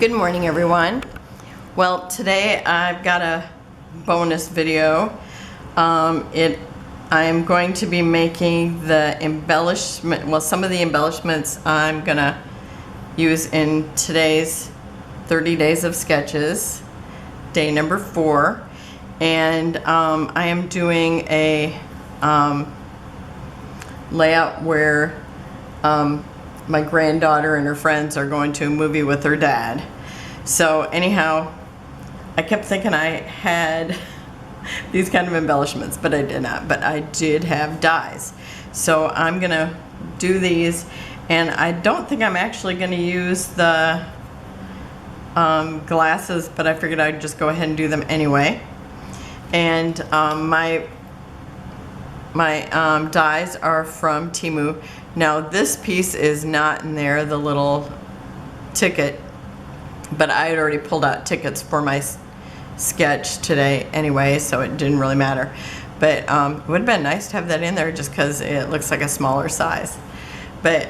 Good morning, everyone. Well, today I've got a bonus video. I am going to be making the embellishment, well, some of the embellishments I'm gonna use in today's 30 days of sketches, day number 4. And I am doing a layout where my granddaughter and her friends are going to a movie with her dad. So anyhow, I kept thinking I had these kind of embellishments, but I did not. But I did have dies. So I'm gonna do these, and I don't think I'm actually gonna use the glasses, but I figured I'd just go ahead and do them anyway. And my dies are from Temu. Now this piece is not in there, the little ticket, but I had already pulled out tickets for my sketch today anyway, so it didn't really matter. But it would have been nice to have that in there just because it looks like a smaller size. But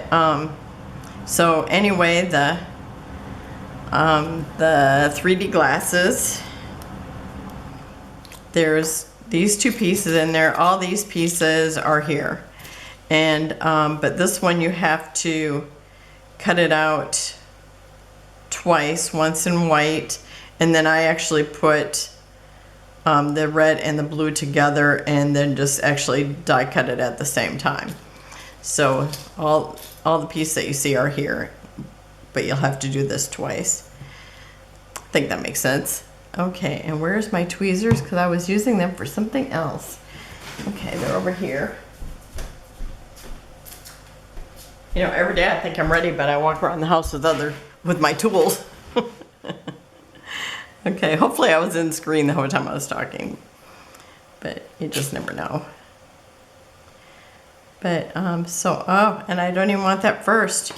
so anyway, the 3D glasses, there's these 2 pieces in there. All these pieces are here. And but this one you have to cut it out twice, once in white, and then I actually put the red and the blue together and then just actually die cut it at the same time. So all the pieces that you see are here, but you'll have to do this twice. I think that makes sense. Okay, and where's my tweezers? Because I was using them for something else. Okay, they're over here. You know, every day I think I'm ready, but I walk around the house with my tools. Okay, hopefully I was in screen the whole time I was talking, but you just never know. But and I don't even want that first.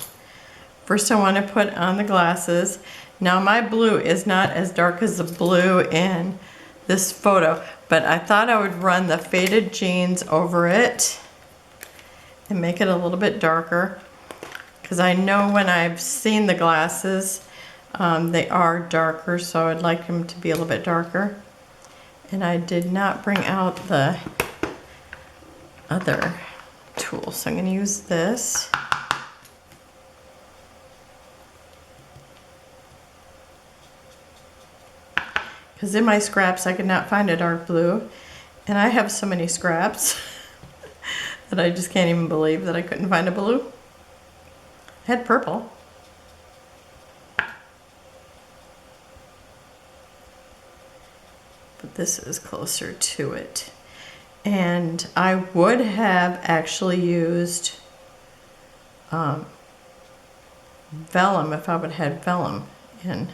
First I want to put on the glasses. Now my blue is not as dark as the blue in this photo, but I thought I would run the faded jeans over it and make it a little bit darker, because I know when I've seen the glasses, they are darker, so I'd like them to be a little bit darker. And I did not bring out the other tool, so I'm going to use this. Because in my scraps I could not find a dark blue, and I have so many scraps that I just can't even believe that I couldn't find a blue. I had purple. But this is closer to it. And I would have actually used vellum if I would have had vellum in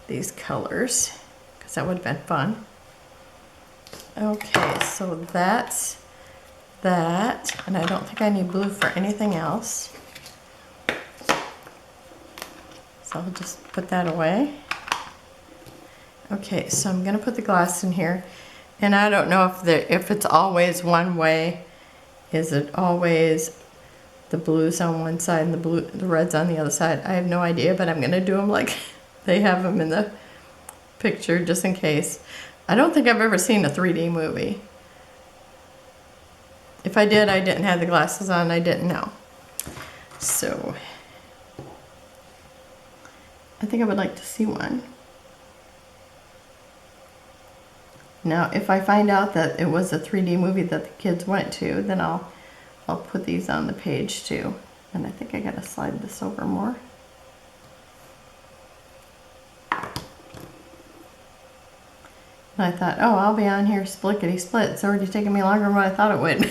these colors, because that would have been fun. Okay, so that's that, and I don't think I need blue for anything else. So I'll just put that away. Okay, so I'm gonna put the glass in here, and I don't know if it's always one way. Is it always the blues on one side and the reds on the other side? I have no idea, but I'm gonna do them like they have them in the picture, just in case. I don't think I've ever seen a 3D movie. If I did, I didn't have the glasses on, I didn't know. So I think I would like to see one. Now, if I find out that it was a 3D movie that the kids went to, then I'll put these on the page too. And I think I gotta slide this over more. And I thought, oh, I'll be on here splickety split. It's already taken me longer than what I thought it would.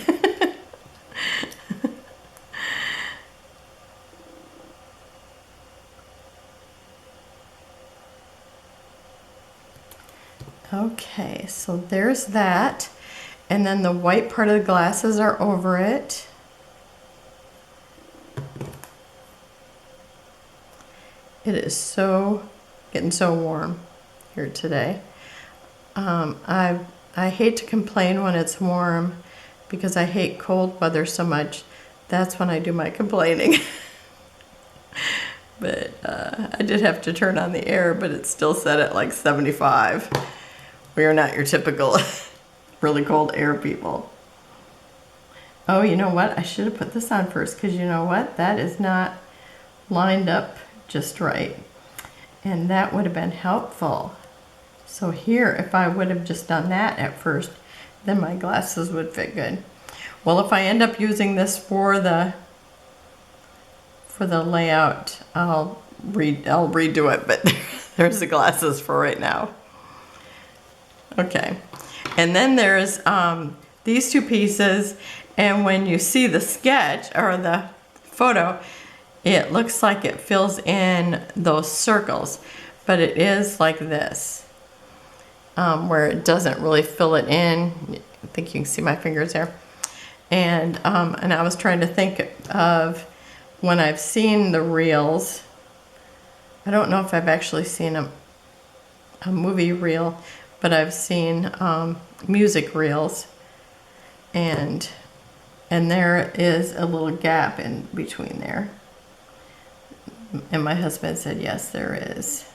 Okay, so there's that. And then the white part of the glasses are over it. It is getting so warm here today. I hate to complain when it's warm because I hate cold weather so much. That's when I do my complaining. But I did have to turn on the air, but it still set at like 75. We are not your typical really cold air people. Oh, you know what? I should have put this on first, because you know what? That is not lined up just right. And that would have been helpful. So here, if I would have just done that at first, then my glasses would fit good. Well, if I end up using this for the layout, I'll redo it, but there's the glasses for right now. Okay, and then there's these two pieces, and when you see the sketch or the photo, it looks like it fills in those circles, but it is like this, where it doesn't really fill it in. I think you can see my fingers there. And I was trying to think of when I've seen the reels. I don't know if I've actually seen a movie reel, but I've seen music reels, and there is a little gap in between there. And my husband said, yes, there is.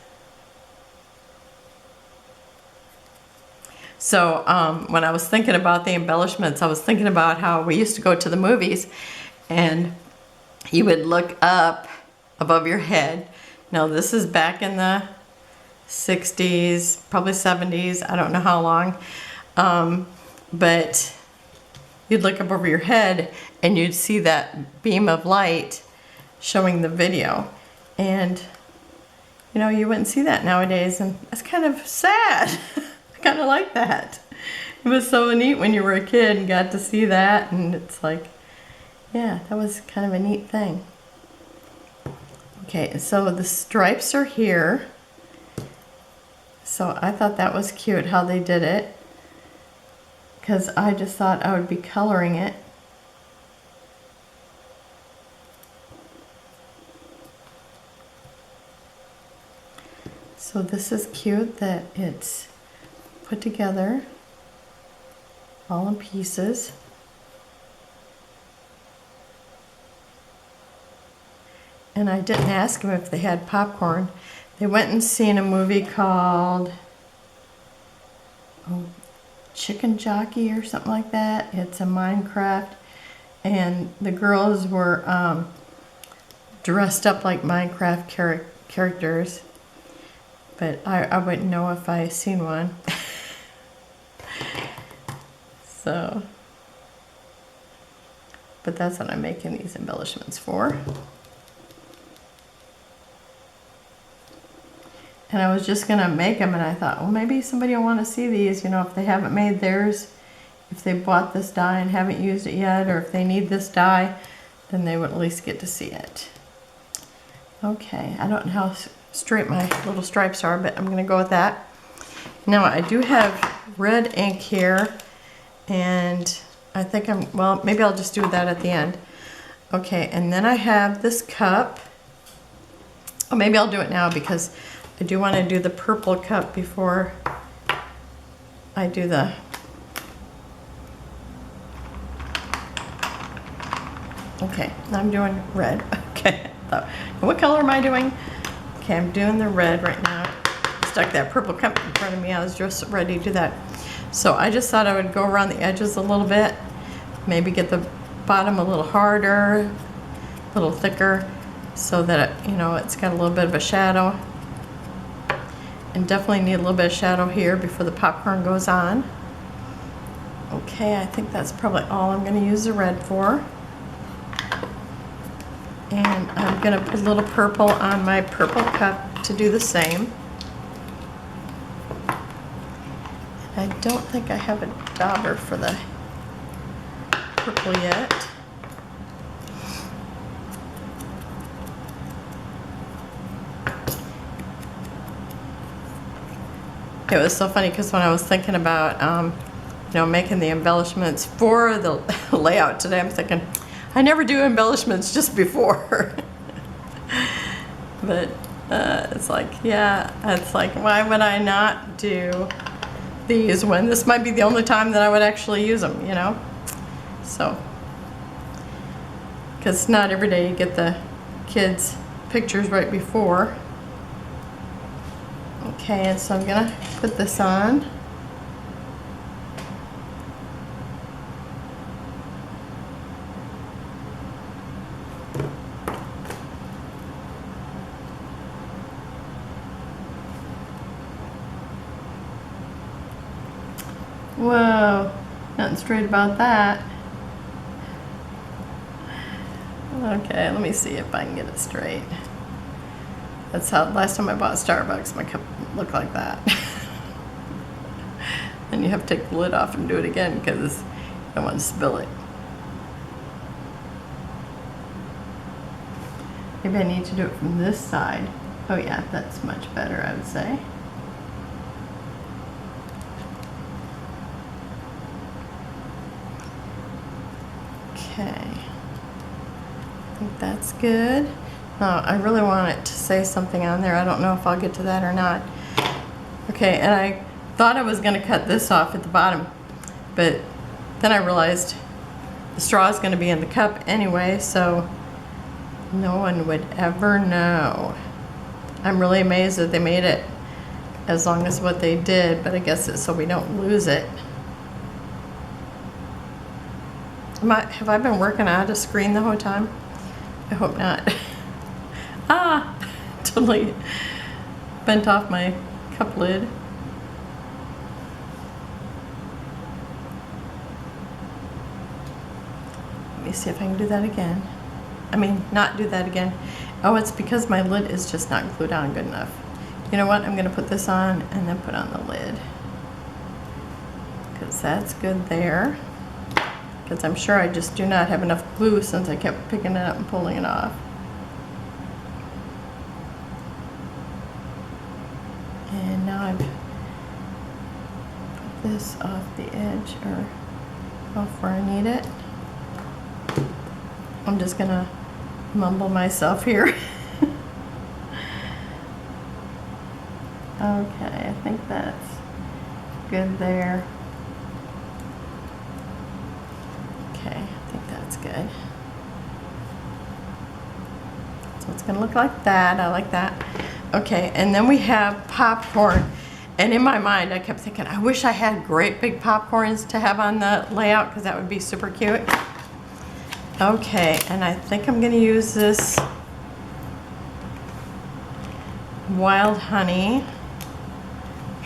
So when I was thinking about the embellishments, I was thinking about how we used to go to the movies and you would look up above your head. Now this is back in the 60s, probably 70s, I don't know how long. But you'd look up over your head and you'd see that beam of light showing the video. And you know, you wouldn't see that nowadays, and that's kind of sad. I kind of like that. It was so neat when you were a kid and got to see that, and it's like, yeah, that was kind of a neat thing. Okay, so the stripes are here. So I thought that was cute how they did it, because I just thought I would be coloring it. So this is cute that it's put together all in pieces. And I didn't ask them if they had popcorn. They went and seen a movie called Chicken Jockey or something like that. It's a Minecraft, and the girls were dressed up like Minecraft characters, but I wouldn't know if I seen one. So, but that's what I'm making these embellishments for. And I was just gonna make them, and I thought, well, maybe somebody will want to see these, you know, if they haven't made theirs, if they bought this die and haven't used it yet, or if they need this die, then they would at least get to see it. Okay, I don't know how straight my little stripes are, but I'm gonna go with that. Now I do have red ink here, and I think well, maybe I'll just do that at the end. Okay, and then I have this cup. Oh, maybe I'll do it now, because I do want to do the purple cup before I do the... Okay, now I'm doing red. Okay, so what color am I doing? Okay, I'm doing the red right now. Stuck that purple cup in front of me. I was just ready to do that. So I just thought I would go around the edges a little bit, maybe get the bottom a little harder, a little thicker, so that it, you know, it's got a little bit of a shadow. And definitely need a little bit of shadow here before the popcorn goes on. Okay, I think that's probably all I'm going to use the red for. And I'm going to put a little purple on my purple cup to do the same. I don't think I have a dauber for the purple yet. It was so funny because when I was thinking about, you know, making the embellishments for the layout today, I'm thinking, I never do embellishments just before. But it's like, yeah, it's like, why would I not do these when this might be the only time that I would actually use them, you know? So, because not every day you get the kids' pictures right before. Okay, and so I'm gonna put this on. Whoa, nothing straight about that. Okay, let me see if I can get it straight. That's how last time I bought Starbucks, my cup looked like that. Then you have to take the lid off and do it again because you don't want to spill it. Maybe I need to do it from this side. Oh yeah, that's much better, I would say. Okay, I think that's good. Now, I really want it to say something on there. I don't know if I'll get to that or not. Okay, and I thought I was going to cut this off at the bottom, but then I realized the straw is going to be in the cup anyway, so no one would ever know. I'm really amazed that they made it as long as what they did, but I guess it's so we don't lose it. Have I been working out a screen the whole time? I hope not. Ah, totally bent off my cup lid. Let me see if I can do that again. I mean, not do that again. Oh, it's because my lid is just not glued on good enough. You know what? I'm going to put this on and then put on the lid. Because that's good there. Because I'm sure I just do not have enough glue since I kept picking it up and pulling it off. And now I've put this off the edge or off where I need it. I'm just gonna mumble myself here. Okay, I think that's good there. Okay, I think that's good. So it's gonna look like that. I like that. Okay, and then we have popcorn. And in my mind, I kept thinking, I wish I had great big popcorns to have on the layout because that would be super cute. Okay, and I think I'm gonna use this wild honey.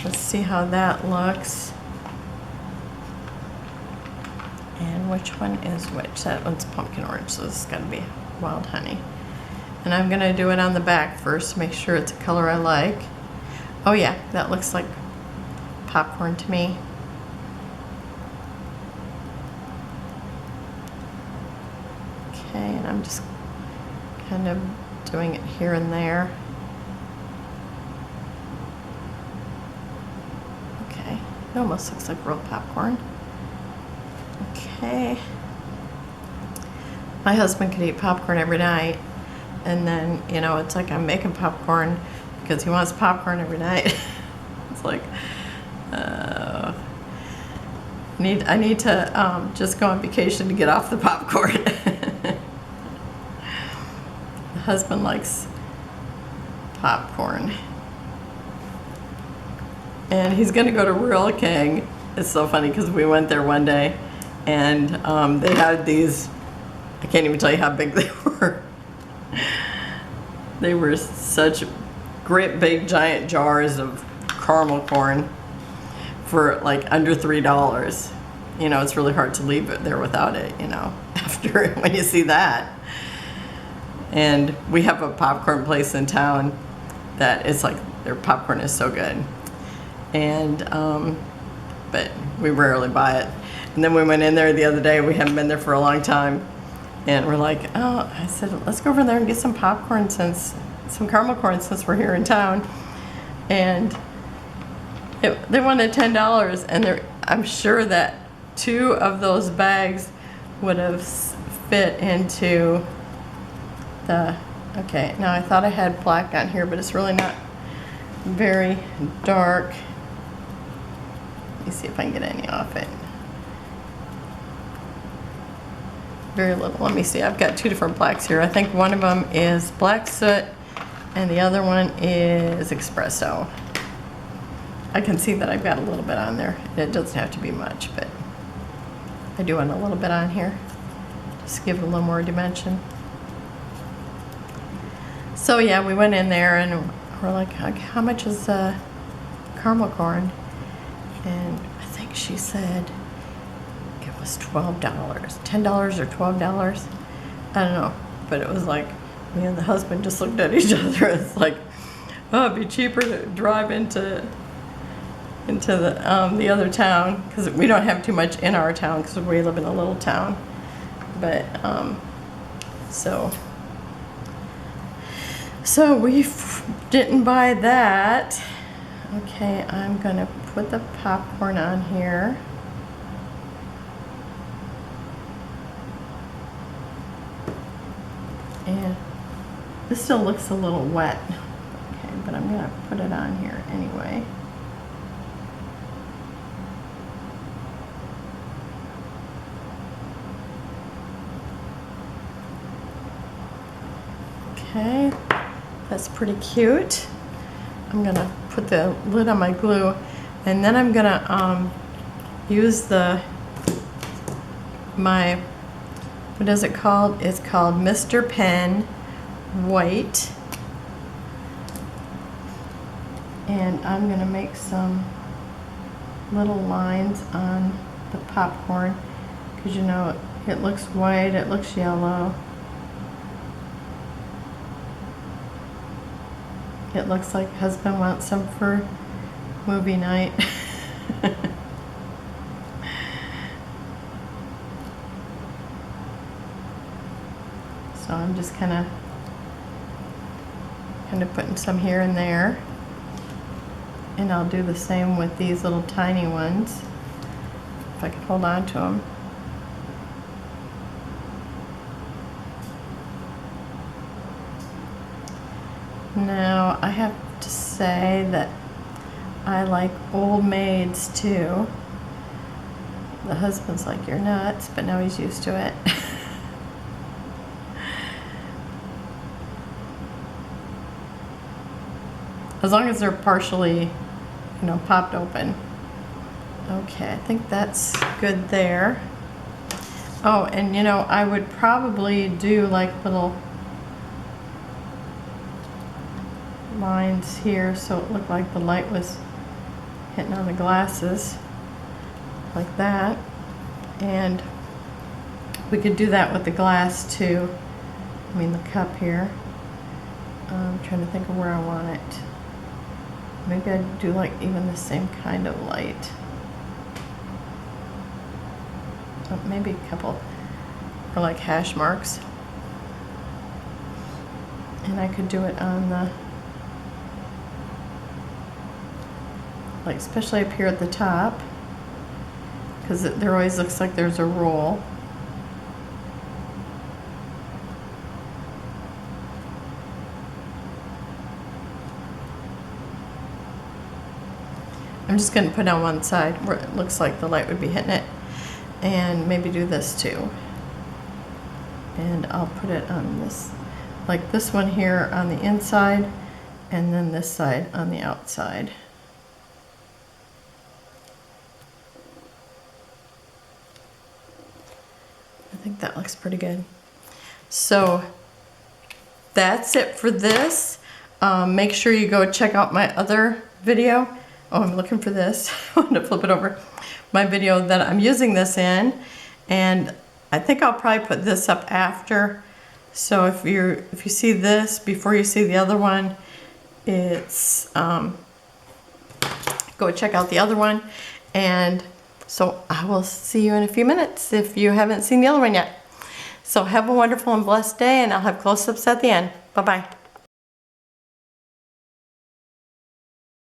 Let's see how that looks. And which one is which? That one's pumpkin orange, so this is gonna be wild honey. And I'm gonna do it on the back first to make sure it's a color I like. Oh yeah, that looks like popcorn to me. Okay, and I'm just kind of doing it here and there. Okay, it almost looks like real popcorn. Okay. My husband could eat popcorn every night, and then, you know, it's like I'm making popcorn because he wants popcorn every night. It's like, I need to just go on vacation to get off the popcorn. The husband likes popcorn. And he's gonna go to Rural King. It's so funny because we went there one day and they had these, I can't even tell you how big they were. They were such great big giant jars of caramel corn for like under $3. You know, it's really hard to leave it there without it, you know, after when you see that. And we have a popcorn place in town that it's like their popcorn is so good. And but we rarely buy it. And then we went in there the other day, we haven't been there for a long time, and we're like, oh, I said, let's go over there and get some popcorn, some caramel corn, since we're here in town. And they wanted $10, and I'm sure that 2 of those bags would have fit into the, okay, now I thought I had black on here, but it's really not very dark. Let me see if I can get any off it. Very little. Let me see. I've got 2 different blacks here. I think one of them is black soot and the other one is espresso. I can see that I've got a little bit on there. It doesn't have to be much, but I do want a little bit on here. Just give it a little more dimension. So yeah, we went in there and we're like, how much is caramel corn? And I think she said it was $12, $10 or $12. I don't know, but it was like, me and the husband just looked at each other. It's like, oh, it'd be cheaper to drive into the other town, because we don't have too much in our town because we live in a little town. But so we didn't buy that. Okay, I'm gonna put the popcorn on here. And this still looks a little wet. Okay, but I'm gonna put it on here anyway. Okay, that's pretty cute. I'm gonna put the lid on my glue, and then I'm gonna use what is it called? It's called Mr. Pen White. And I'm gonna make some little lines on the popcorn, because you know, it looks white, it looks yellow. It looks like husband wants some for movie night. So I'm just kind of putting some here and there. And I'll do the same with these little tiny ones, if I can hold on to them. Now, I have to say that I like old maids too. The husband's like, you're nuts, but now he's used to it. As long as they're partially, you know, popped open. Okay, I think that's good there. Oh, and you know, I would probably do like little lines here so it looked like the light was hitting on the glasses, like that. And we could do that with the glass too. I mean the cup here. I'm trying to think of where I want it. Maybe I'd do like even the same kind of light. So maybe a couple, or like hash marks. And I could do it on the, like especially up here at the top, because there always looks like there's a roll. I'm just going to put on one side where it looks like the light would be hitting it, and maybe do this too. And I'll put it on this, like this one here on the inside, and then this side on the outside. I think that looks pretty good. So that's it for this. Make sure you go check out my other video. Oh, I'm looking for this. I want to flip it over. My video that I'm using this in, and I think I'll probably put this up after. So if you see this before you see the other one, it's go check out the other one. And so I will see you in a few minutes if you haven't seen the other one yet. So have a wonderful and blessed day, and I'll have close-ups at the end. Bye-bye.